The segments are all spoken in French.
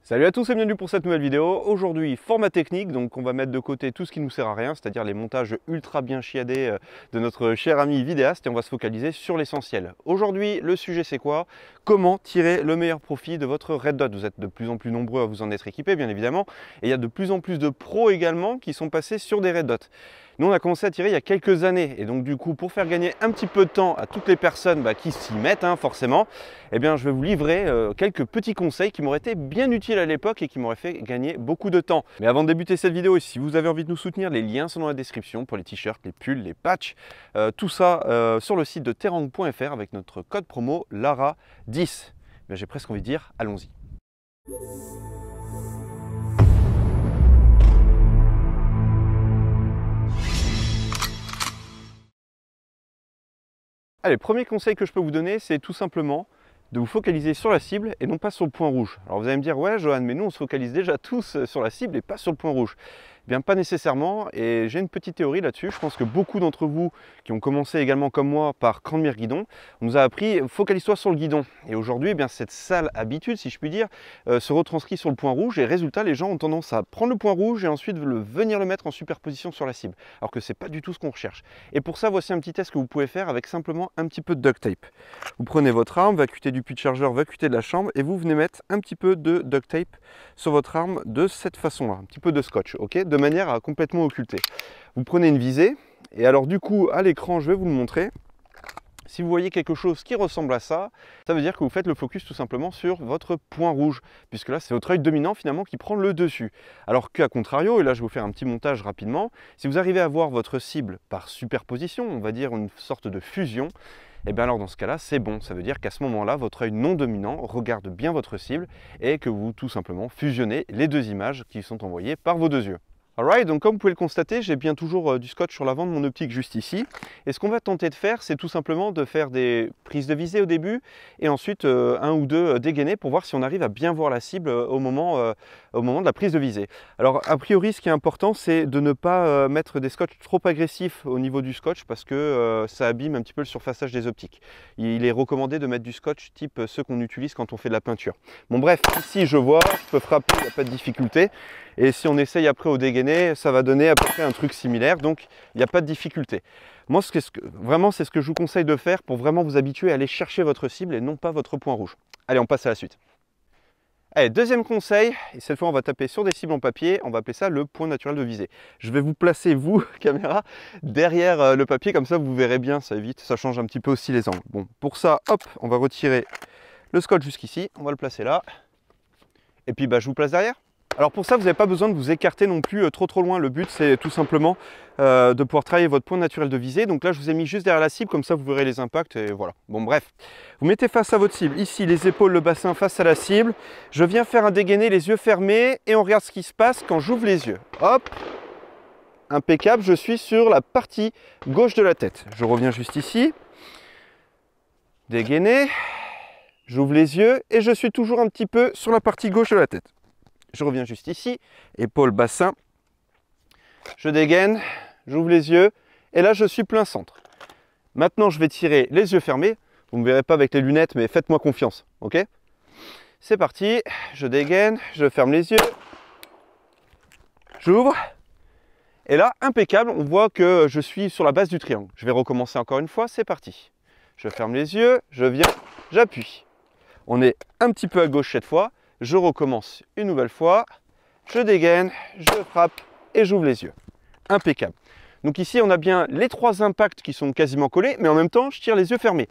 Salut à tous et bienvenue pour cette nouvelle vidéo. Aujourd'hui, format technique, donc on va mettre de côté tout ce qui nous sert à rien, c'est-à-dire les montages ultra bien chiadés de notre cher ami vidéaste, et on va se focaliser sur l'essentiel. Aujourd'hui, le sujet c'est quoi? Comment tirer le meilleur profit de votre Red Dot? Vous êtes de plus en plus nombreux à vous en être équipés, bien évidemment, et il y a de plus en plus de pros également qui sont passés sur des Red Dot. Nous, on a commencé à tirer il y a quelques années, et donc du coup, pour faire gagner un petit peu de temps à toutes les personnes qui s'y mettent, forcément, eh bien, je vais vous livrer quelques petits conseils qui m'auraient été bien utiles à l'époque et qui m'auraient fait gagner beaucoup de temps. Mais avant de débuter cette vidéo, et si vous avez envie de nous soutenir, les liens sont dans la description pour les t-shirts, les pulls, les patchs, tout ça sur le site de terang.fr avec notre code promo LARA10. J'ai presque envie de dire, allons-y. Allez, premier conseil que je peux vous donner, c'est tout simplement de vous focaliser sur la cible et non pas sur le point rouge. Alors vous allez me dire, ouais Johan, mais nous on se focalise déjà tous sur la cible et pas sur le point rouge. Eh bien pas nécessairement, et j'ai une petite théorie là-dessus. Je pense que beaucoup d'entre vous qui ont commencé également comme moi par Cranmere Guidon, on nous a appris focalise-toi sur le guidon. Et aujourd'hui, cette sale habitude, si je puis dire, se retranscrit sur le point rouge, et résultat, les gens ont tendance à prendre le point rouge et ensuite venir le mettre en superposition sur la cible, alors que c'est pas du tout ce qu'on recherche. Et pour ça, voici un petit test que vous pouvez faire avec simplement un petit peu de duct tape. Vous prenez votre arme, vacuité du puits de chargeur, vacuité de la chambre, et vous venez mettre un petit peu de duct tape sur votre arme de cette façon-là, un petit peu de scotch, ok, de manière à complètement occulter. Vous prenez une visée, et alors du coup, à l'écran, je vais vous le montrer. Si vous voyez quelque chose qui ressemble à ça, ça veut dire que vous faites le focus tout simplement sur votre point rouge, puisque là, c'est votre œil dominant finalement qui prend le dessus. Alors qu'à contrario, et là je vais vous faire un petit montage rapidement, si vous arrivez à voir votre cible par superposition, on va dire une sorte de fusion, et bien alors dans ce cas-là, c'est bon. Ça veut dire qu'à ce moment-là, votre œil non dominant regarde bien votre cible et que vous tout simplement fusionnez les deux images qui sont envoyées par vos deux yeux. Alright, donc comme vous pouvez le constater, j'ai bien toujours du scotch sur l'avant de mon optique juste ici. Et ce qu'on va tenter de faire, c'est tout simplement de faire des prises de visée au début et ensuite un ou deux dégainés pour voir si on arrive à bien voir la cible au moment de la prise de visée. Alors a priori, ce qui est important, c'est de ne pas mettre des scotch trop agressifs au niveau du scotch parce que ça abîme un petit peu le surfaçage des optiques. Il est recommandé de mettre du scotch type ceux qu'on utilise quand on fait de la peinture. Bon bref, ici je vois, je peux frapper, il n'y a pas de difficulté. Et si on essaye après au dégainé, ça va donner à peu près un truc similaire, donc il n'y a pas de difficulté. Moi, vraiment, c'est ce que je vous conseille de faire pour vraiment vous habituer à aller chercher votre cible et non pas votre point rouge. Allez, on passe à la suite. Allez, deuxième conseil, et cette fois on va taper sur des cibles en papier, on va appeler ça le point naturel de visée. Je vais vous placer, vous, caméra, derrière le papier, comme ça vous verrez bien, ça évite, ça change un petit peu aussi les angles. Bon, pour ça, hop, on va retirer le scotch jusqu'ici, on va le placer là, et puis je vous place derrière. Alors pour ça, vous n'avez pas besoin de vous écarter non plus trop loin. Le but, c'est tout simplement de pouvoir travailler votre point naturel de visée. Donc là, je vous ai mis juste derrière la cible, comme ça, vous verrez les impacts et voilà. Bon, bref. Vous mettez face à votre cible. Ici, les épaules, le bassin face à la cible. Je viens faire un dégainé, les yeux fermés, et on regarde ce qui se passe quand j'ouvre les yeux. Hop! Impeccable, je suis sur la partie gauche de la tête. Je reviens juste ici. Dégainé. J'ouvre les yeux et je suis toujours un petit peu sur la partie gauche de la tête. Je reviens juste ici, épaule, bassin, je dégaine, j'ouvre les yeux, et là je suis plein centre. Maintenant je vais tirer les yeux fermés, vous ne me verrez pas avec les lunettes, mais faites-moi confiance, ok? C'est parti, je dégaine, je ferme les yeux, j'ouvre, et là, impeccable, on voit que je suis sur la base du triangle. Je vais recommencer encore une fois, c'est parti. Je ferme les yeux, je viens, j'appuie. On est un petit peu à gauche cette fois. Je recommence une nouvelle fois, je dégaine, je frappe et j'ouvre les yeux. Impeccable. Donc ici, on a bien les trois impacts qui sont quasiment collés, mais en même temps, je tire les yeux fermés.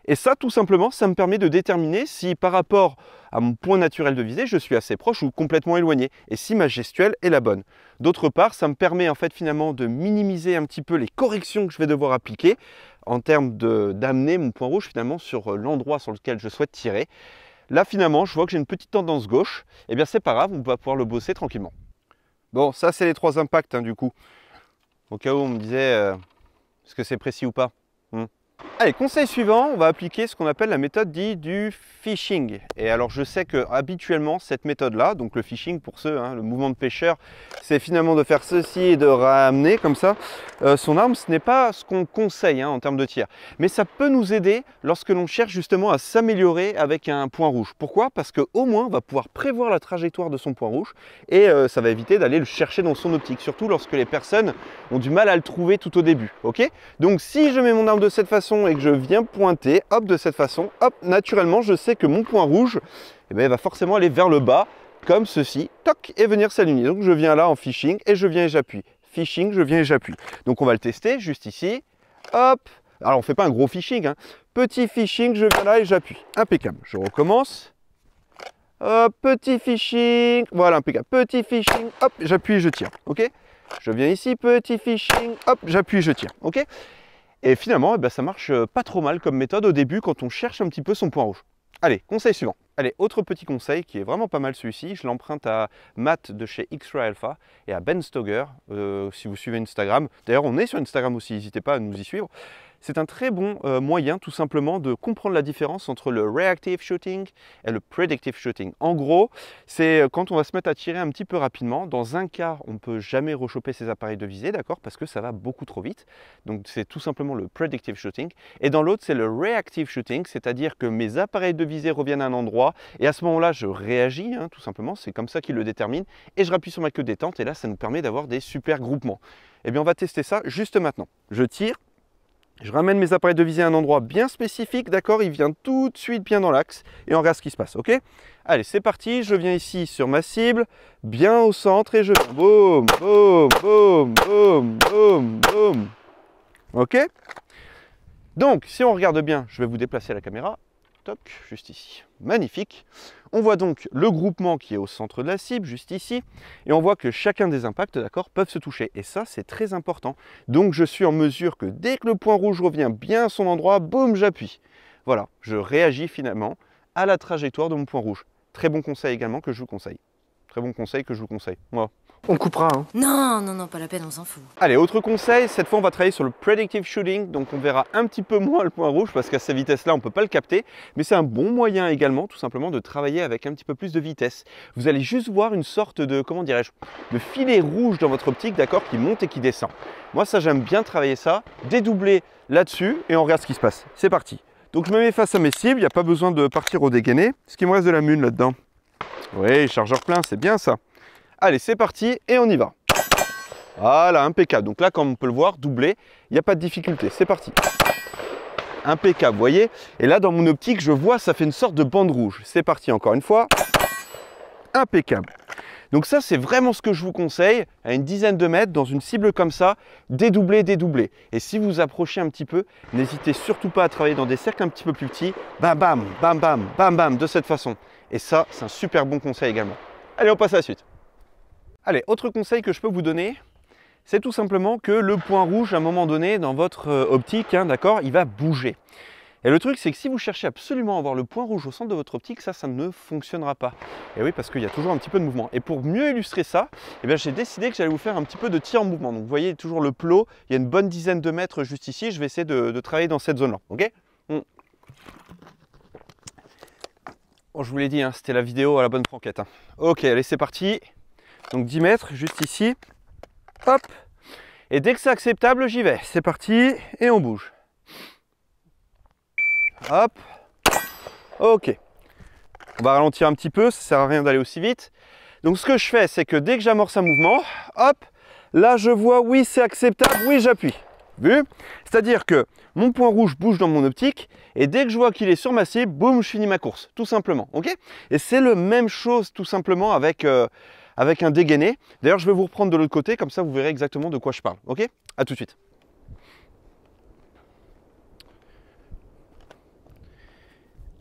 Et ça, tout simplement, ça me permet de déterminer si par rapport à mon point naturel de visée, je suis assez proche ou complètement éloigné, et si ma gestuelle est la bonne. D'autre part, ça me permet en fait finalement de minimiser un petit peu les corrections que je vais devoir appliquer en termes d'amener mon point rouge finalement sur l'endroit sur lequel je souhaite tirer. Là, finalement, je vois que j'ai une petite tendance gauche. Eh bien, c'est pas grave, on va pouvoir le bosser tranquillement. Bon, ça, c'est les trois impacts, du coup. Au cas où on me disait, est-ce que c'est précis ou pas? Allez, conseil suivant, on va appliquer ce qu'on appelle la méthode dite du fishing. Et alors je sais que habituellement cette méthode-là, donc le fishing pour ceux, le mouvement de pêcheur, c'est finalement de faire ceci et de ramener comme ça son arme. Ce n'est pas ce qu'on conseille en termes de tir. Mais ça peut nous aider lorsque l'on cherche justement à s'améliorer avec un point rouge. Pourquoi? Parce qu'au moins on va pouvoir prévoir la trajectoire de son point rouge et ça va éviter d'aller le chercher dans son optique. Surtout lorsque les personnes ont du mal à le trouver tout au début. Ok? Donc si je mets mon arme de cette façon et que je viens pointer, hop, de cette façon, hop, naturellement, je sais que mon point rouge, il va forcément aller vers le bas, comme ceci, toc, et venir s'aligner. Donc je viens là en fishing et je viens et j'appuie. Fishing, je viens et j'appuie. Donc on va le tester juste ici, hop. Alors on ne fait pas un gros fishing, petit fishing, je viens là et j'appuie. Impeccable. Je recommence. Hop, petit fishing, voilà, impeccable. Petit fishing, hop, j'appuie et je tire. Ok? Je viens ici, petit fishing, hop, j'appuie et je tire. Ok? Et finalement, ça marche pas trop mal comme méthode au début quand on cherche un petit peu son point rouge. Allez, conseil suivant. Allez, autre petit conseil qui est vraiment pas mal celui-ci, je l'emprunte à Matt de chez X-Ray Alpha et à Ben Stoger, si vous suivez Instagram. D'ailleurs, on est sur Instagram aussi, n'hésitez pas à nous y suivre. C'est un très bon moyen tout simplement de comprendre la différence entre le reactive shooting et le predictive shooting. En gros, c'est quand on va se mettre à tirer un petit peu rapidement. Dans un cas, on ne peut jamais rechoper ses appareils de visée, d'accord, parce que ça va beaucoup trop vite. Donc c'est tout simplement le predictive shooting. Et dans l'autre, c'est le reactive shooting, c'est-à-dire que mes appareils de visée reviennent à un endroit et à ce moment-là, je réagis, tout simplement. C'est comme ça qu'il le détermine. Et je rappuie sur ma queue de détente et là, ça nous permet d'avoir des super groupements. Eh bien, on va tester ça juste maintenant. Je tire. Je ramène mes appareils de visée à un endroit bien spécifique, d'accord? Il vient tout de suite bien dans l'axe et on regarde ce qui se passe, ok? Allez, c'est parti, je viens ici sur ma cible, bien au centre et je viens boum, boum, boum, boum, boum, boum. Ok? Donc, si on regarde bien, je vais vous déplacer la caméra. Toc, juste ici. Magnifique. On voit donc le groupement qui est au centre de la cible, juste ici. Et on voit que chacun des impacts, d'accord, peuvent se toucher. Et ça, c'est très important. Donc, je suis en mesure que dès que le point rouge revient bien à son endroit, boum, j'appuie. Voilà, je réagis finalement à la trajectoire de mon point rouge. Très bon conseil également que je vous conseille. Très bon conseil que je vous conseille. Voilà. On coupera. Non, non, non, pas la peine, on s'en fout. Allez, autre conseil, cette fois on va travailler sur le predictive shooting, donc on verra un petit peu moins le point rouge parce qu'à cette vitesse-là on ne peut pas le capter, mais c'est un bon moyen également tout simplement de travailler avec un petit peu plus de vitesse. Vous allez juste voir une sorte de, comment dirais-je, de filet rouge dans votre optique, d'accord, qui monte et qui descend. Moi ça j'aime bien travailler ça, dédoubler là-dessus et on regarde ce qui se passe. C'est parti. Donc je me mets face à mes cibles, il n'y a pas besoin de partir au dégainé. Est-ce qu'il me reste de la mune là-dedans? Oui, chargeur plein, c'est bien ça. Allez, c'est parti et on y va. Voilà, impeccable. Donc là, comme on peut le voir, doublé, il n'y a pas de difficulté. C'est parti. Impeccable, vous voyez. Et là, dans mon optique, je vois, ça fait une sorte de bande rouge. C'est parti, encore une fois. Impeccable. Donc ça, c'est vraiment ce que je vous conseille, à une dizaine de mètres, dans une cible comme ça, dédoubler, dédoubler. Et si vous approchez un petit peu, n'hésitez surtout pas à travailler dans des cercles un petit peu plus petits. Bam, bam, bam, bam, bam, bam, de cette façon. Et ça, c'est un super bon conseil également. Allez, on passe à la suite. Allez, autre conseil que je peux vous donner, c'est tout simplement que le point rouge, à un moment donné, dans votre optique, d'accord, il va bouger. Et le truc, c'est que si vous cherchez absolument à avoir le point rouge au centre de votre optique, ça ne fonctionnera pas. Et oui, parce qu'il y a toujours un petit peu de mouvement. Et pour mieux illustrer ça, j'ai décidé que j'allais vous faire un petit peu de tir en mouvement. Donc vous voyez toujours le plot, il y a une bonne dizaine de mètres juste ici. Je vais essayer de travailler dans cette zone-là, ok? Bon, je vous l'ai dit, c'était la vidéo à la bonne franquette. Ok, allez, c'est parti. Donc 10 mètres, juste ici. Hop. Et dès que c'est acceptable, j'y vais. C'est parti et on bouge. Hop. Ok. On va ralentir un petit peu, ça ne sert à rien d'aller aussi vite. Donc ce que je fais, c'est que dès que j'amorce un mouvement, hop, là je vois, oui c'est acceptable, oui j'appuie. Vu? C'est-à-dire que mon point rouge bouge dans mon optique et dès que je vois qu'il est sur ma cible, boum, je finis ma course, tout simplement. Ok? Et c'est la même chose tout simplement avec un dégainé. D'ailleurs, je vais vous reprendre de l'autre côté, comme ça vous verrez exactement de quoi je parle. Ok? À tout de suite.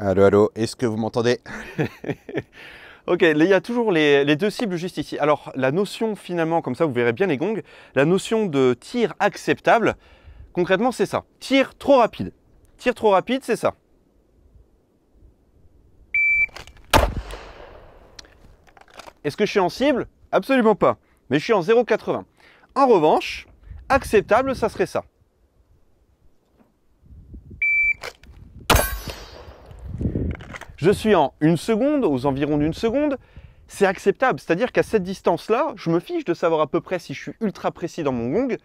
Allô, allô, est-ce que vous m'entendez? Ok, il y a toujours les deux cibles juste ici. Alors, la notion finalement, comme ça vous verrez bien les gongs, la notion de tir acceptable, concrètement c'est ça. Tir trop rapide. Tir trop rapide, c'est ça. Est-ce que je suis en cible? Absolument pas. Mais je suis en 0,80. En revanche, acceptable, ça serait ça. Je suis en 1 seconde, aux environs d'1 seconde, c'est acceptable. C'est-à-dire qu'à cette distance-là, je me fiche de savoir à peu près si je suis ultra précis dans mon gong.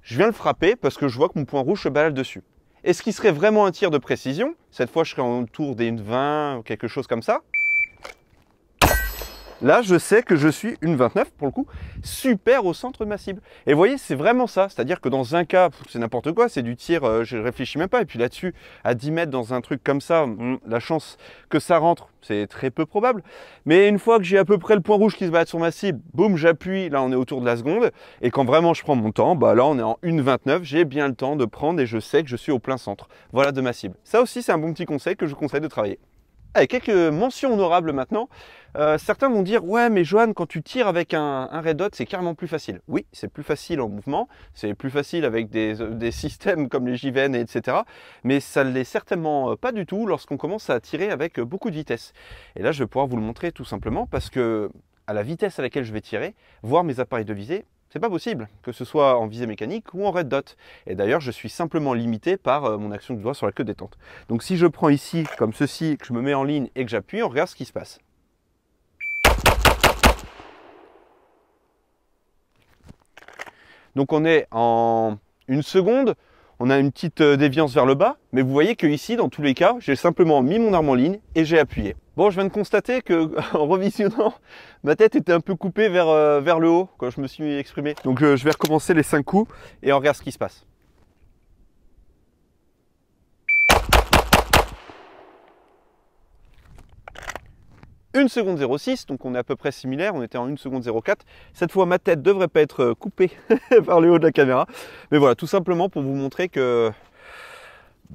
Je viens le frapper parce que je vois que mon point rouge se balade dessus. Et ce qui serait vraiment un tir de précision, cette fois je serais autour des 20 ou quelque chose comme ça. Là, je sais que je suis une 29 pour le coup, super au centre de ma cible. Et vous voyez, c'est vraiment ça. C'est-à-dire que dans un cas, c'est n'importe quoi, c'est du tir, je réfléchis même pas. Et puis là-dessus, à 10 mètres dans un truc comme ça, la chance que ça rentre, c'est très peu probable. Mais une fois que j'ai à peu près le point rouge qui se balade sur ma cible, boum, j'appuie, là on est autour de la seconde. Et quand vraiment je prends mon temps, bah là on est en 1,29, j'ai bien le temps de prendre et je sais que je suis au plein centre. Voilà de ma cible. Ça aussi, c'est un bon petit conseil que je conseille de travailler. Allez, quelques mentions honorables maintenant. Certains vont dire « Ouais, mais Johan, quand tu tires avec un red dot, c'est carrément plus facile. » Oui, c'est plus facile en mouvement, c'est plus facile avec des systèmes comme les JVN, etc. Mais ça ne l'est certainement pas du tout lorsqu'on commence à tirer avec beaucoup de vitesse. Et là, je vais pouvoir vous le montrer tout simplement parce que à la vitesse à laquelle je vais tirer, voir mes appareils de visée, c'est pas possible, que ce soit en visée mécanique ou en red dot. Et d'ailleurs, je suis simplement limité par mon action du doigt sur la queue détente. Donc si je prends ici, comme ceci, que je me mets en ligne et que j'appuie, on regarde ce qui se passe. Donc on est en 1 seconde, on a une petite déviance vers le bas, mais vous voyez que ici, dans tous les cas, j'ai simplement mis mon arme en ligne et j'ai appuyé. Bon, je viens de constater que en revisionnant, ma tête était un peu coupée vers le haut quand je me suis exprimé. Donc je vais recommencer les 5 coups et on regarde ce qui se passe. Une seconde 06, donc on est à peu près similaire, on était en 1 seconde 04. Cette fois, ma tête devrait pas être coupée par le haut de la caméra. Mais voilà, tout simplement pour vous montrer que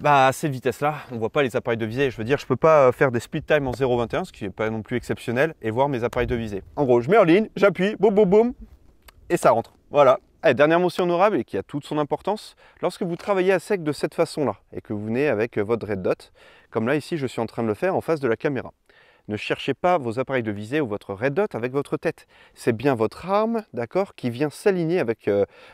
à cette vitesse-là, on ne voit pas les appareils de visée. Je veux dire, je ne peux pas faire des split time en 0,21, ce qui n'est pas non plus exceptionnel, et voir mes appareils de visée. En gros, je mets en ligne, j'appuie, boum, boum, boum, et ça rentre. Voilà. Allez, dernière mention honorable et qui a toute son importance, lorsque vous travaillez à sec de cette façon-là, et que vous venez avec votre red dot, comme là, ici, je suis en train de le faire en face de la caméra. Ne cherchez pas vos appareils de visée ou votre red dot avec votre tête. C'est bien votre arme, d'accord, qui vient s'aligner avec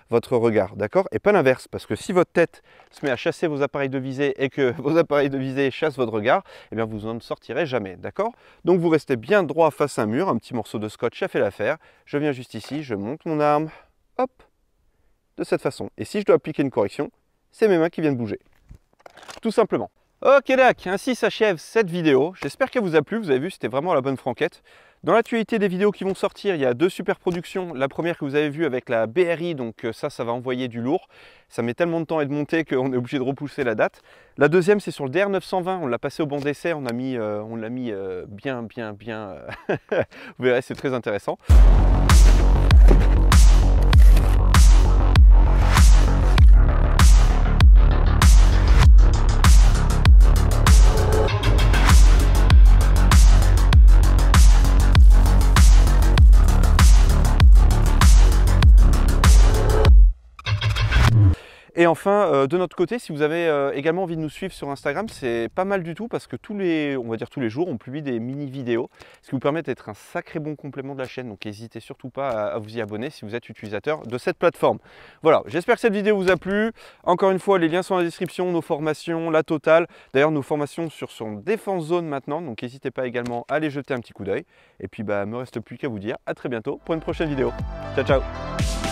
votre regard, d'accord, et pas l'inverse. Parce que si votre tête se met à chasser vos appareils de visée et que vos appareils de visée chassent votre regard, eh bien vous n'en sortirez jamais, d'accord. Donc vous restez bien droit face à un mur, un petit morceau de scotch a fait l'affaire. Je viens juste ici, je monte mon arme, hop, de cette façon. Et si je dois appliquer une correction, c'est mes mains qui viennent bouger. Tout simplement. Ok dac, ainsi s'achève cette vidéo. J'espère qu'elle vous a plu, vous avez vu, c'était vraiment la bonne franquette. Dans l'actualité des vidéos qui vont sortir, il y a 2 super productions. La première que vous avez vue avec la BRI, donc ça va envoyer du lourd. Ça met tellement de temps à être monté qu'on est obligé de repousser la date. La deuxième, c'est sur le DR920, on l'a passé au banc d'essai, on l'a mis bien. Vous verrez, c'est très intéressant. Et enfin, de notre côté, si vous avez également envie de nous suivre sur Instagram, c'est pas mal du tout parce que tous les jours, on publie des mini-vidéos, ce qui vous permet d'être un sacré bon complément de la chaîne. Donc n'hésitez surtout pas à vous y abonner si vous êtes utilisateur de cette plateforme. Voilà, j'espère que cette vidéo vous a plu. Encore une fois, les liens sont dans la description, nos formations, la totale. D'ailleurs, nos formations sur son défense zone maintenant, donc n'hésitez pas également à aller jeter un petit coup d'œil. Et puis, me reste plus qu'à vous dire à très bientôt pour une prochaine vidéo. Ciao, ciao!